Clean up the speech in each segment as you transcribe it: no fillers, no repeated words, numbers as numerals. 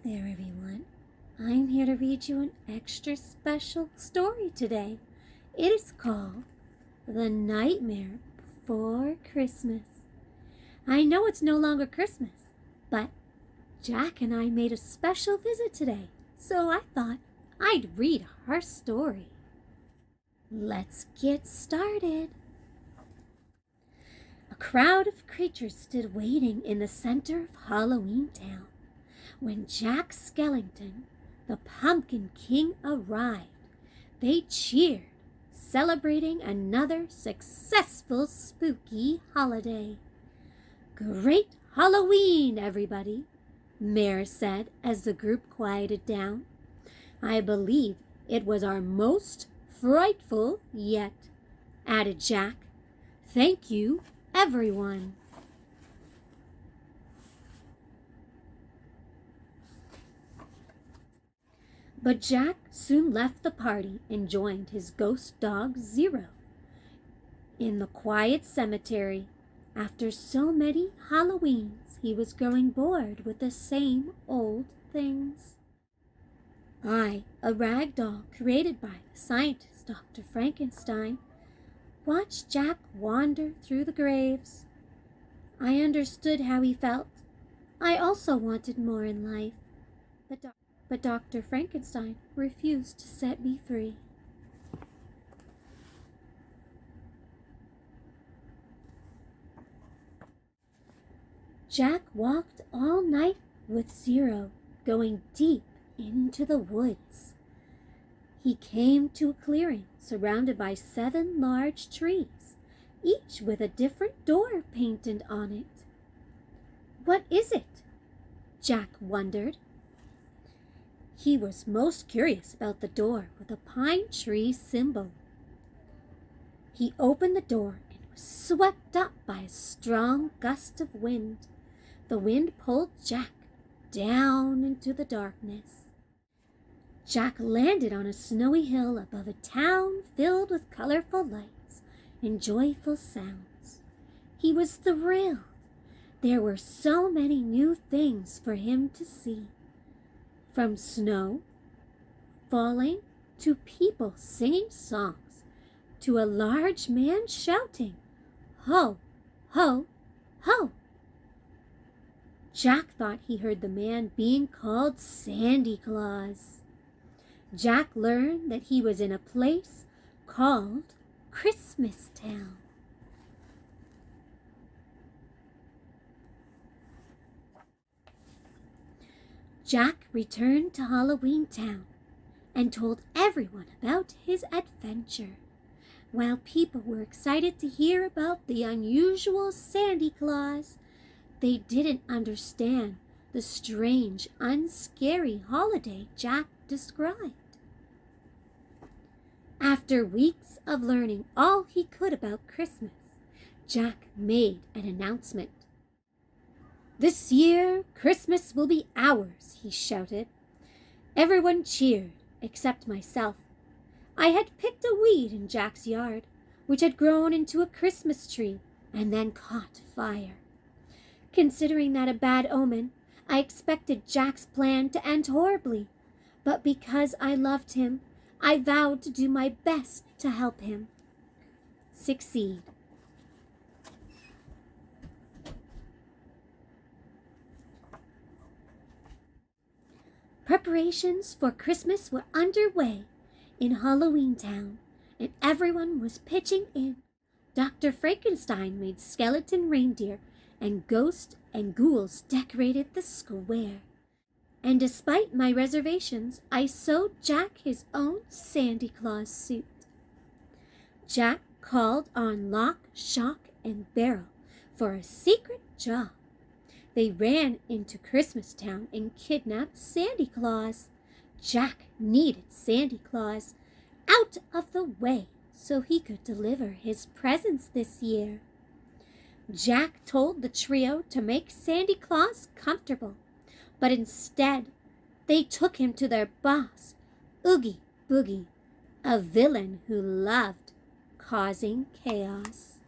there, everyone. I'm here to read you an extra special story today. It is called The Nightmare Before Christmas. I know it's no longer Christmas, but Jack and I made a special visit today, so I thought I'd read our story. Let's get started. A crowd of creatures stood waiting in the center of Halloween Town. When Jack Skellington, the Pumpkin King, arrived, they cheered, celebrating another successful spooky holiday. "Great Halloween, everybody," Mayor said as the group quieted down. "I believe it was our most frightful yet," added Jack. "Thank you, everyone." But Jack soon left the party and joined his ghost dog Zero in the quiet cemetery. After so many Halloweens, he was growing bored with the same old things. I, a rag doll created by the scientist Dr. Frankenstein, watched Jack wander through the graves. I understood how he felt. I also wanted more in life, but Dr. Frankenstein refused to set me free. Jack walked all night with Zero, going deep into the woods. He came to a clearing surrounded by 7 large trees, each with a different door painted on it. "What is it?" Jack wondered. He was most curious about the door with a pine tree symbol. He opened the door and was swept up by a strong gust of wind. The wind pulled Jack down into the darkness. Jack landed on a snowy hill above a town filled with colorful lights and joyful sounds. He was thrilled. There were so many new things for him to see. From snow falling to people singing songs to a large man shouting, "Ho, ho, ho!" Jack thought he heard the man being called Sandy Claus. Jack learned that he was in a place called Christmas Town. Jack returned to Halloween Town and told everyone about his adventure. While people were excited to hear about the unusual Sandy Claus, they didn't understand the strange, unscary holiday Jack described. After weeks of learning all he could about Christmas, Jack made an announcement. "This year, Christmas will be ours," he shouted. Everyone cheered, except myself. I had picked a weed in Jack's yard, which had grown into a Christmas tree and then caught fire. Considering that a bad omen, I expected Jack's plan to end horribly, but because I loved him, I vowed to do my best to help him succeed. Preparations for Christmas were underway in Halloween Town, and everyone was pitching in. Dr. Frankenstein made skeleton reindeer, and ghosts and ghouls decorated the square. And despite my reservations, I sewed Jack his own Sandy Claus suit. Jack called on Lock, Shock, and Barrel for a secret job. They ran into Christmas Town and kidnapped Sandy Claus. Jack needed Sandy Claus out of the way so he could deliver his presents this year. Jack told the trio to make Sandy Claus comfortable, but instead they took him to their boss, Oogie Boogie, a villain who loved causing chaos.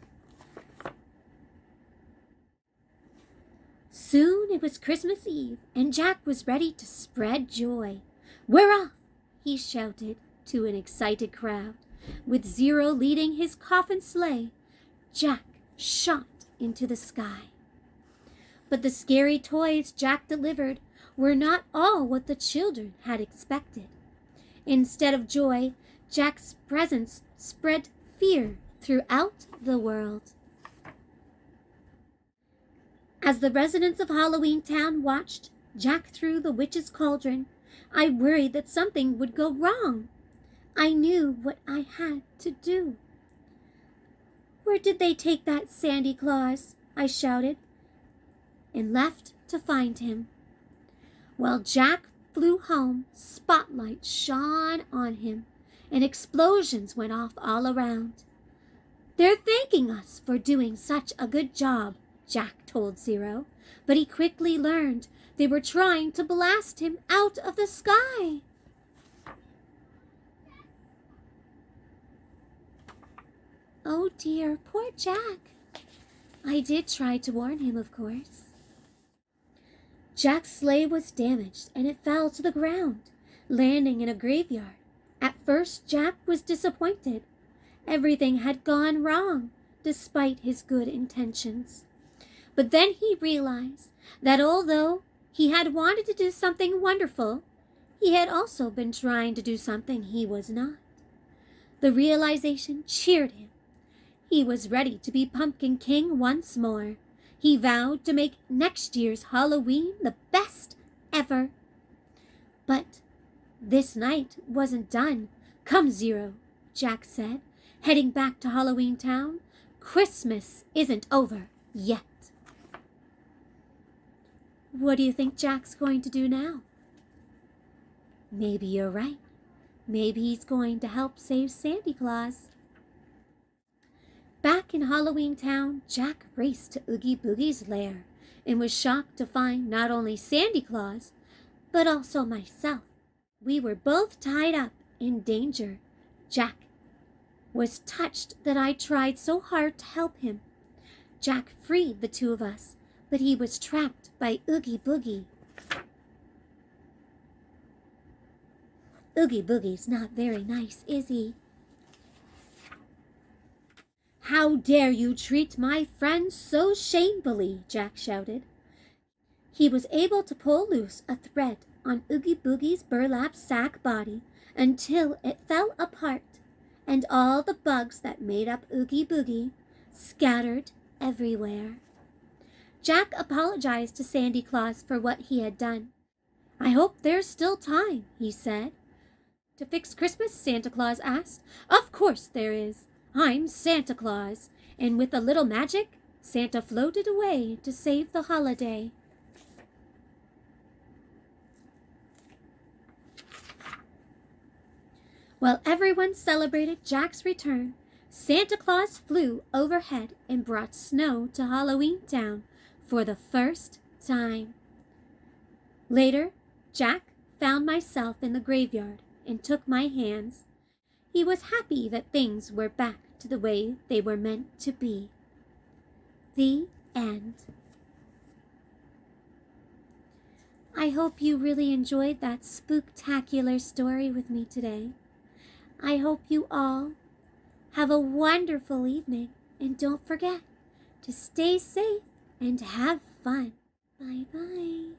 Soon it was Christmas Eve, and Jack was ready to spread joy. "We're off!" he shouted to an excited crowd. With Zero leading his coffin sleigh, Jack shot into the sky. But the scary toys Jack delivered were not all what the children had expected. Instead of joy, Jack's presence spread fear throughout the world. As the residents of Halloween Town watched Jack through the witch's cauldron, I worried that something would go wrong. I knew what I had to do. "Where did they take that Sandy Claus?" I shouted, and left to find him. While Jack flew home, spotlights shone on him, and explosions went off all around. "They're thanking us for doing such a good job," Jack told Zero, but he quickly learned they were trying to blast him out of the sky. Oh dear, poor Jack. I did try to warn him, of course. Jack's sleigh was damaged and it fell to the ground, landing in a graveyard. At first, Jack was disappointed. Everything had gone wrong, despite his good intentions. But then he realized that although he had wanted to do something wonderful, he had also been trying to do something he was not. The realization cheered him. He was ready to be Pumpkin King once more. He vowed to make next year's Halloween the best ever. But this night wasn't done. "Come, Zero," Jack said, heading back to Halloween Town. "Christmas isn't over yet." What do you think Jack's going to do now? Maybe you're right. Maybe he's going to help save Sandy Claus. Back in Halloween Town, Jack raced to Oogie Boogie's lair and was shocked to find not only Sandy Claus, but also myself. We were both tied up in danger. Jack was touched that I tried so hard to help him. Jack freed the two of us, but he was trapped by Oogie Boogie. Oogie Boogie's not very nice, is he? "How dare you treat my friend so shamefully?" Jack shouted. He was able to pull loose a thread on Oogie Boogie's burlap sack body until it fell apart, and all the bugs that made up Oogie Boogie scattered everywhere. Jack apologized to Sandy Claus for what he had done. "I hope there's still time," he said. "To fix Christmas?" Santa Claus asked. "Of course there is. I'm Santa Claus." And with a little magic, Santa floated away to save the holiday. While everyone celebrated Jack's return, Santa Claus flew overhead and brought snow to Halloween Town for the first time. Later, Jack found myself in the graveyard and took my hands. He was happy that things were back to the way they were meant to be. The end. I hope you really enjoyed that spooktacular story with me today. I hope you all have a wonderful evening, and don't forget to stay safe and have fun. Bye-bye.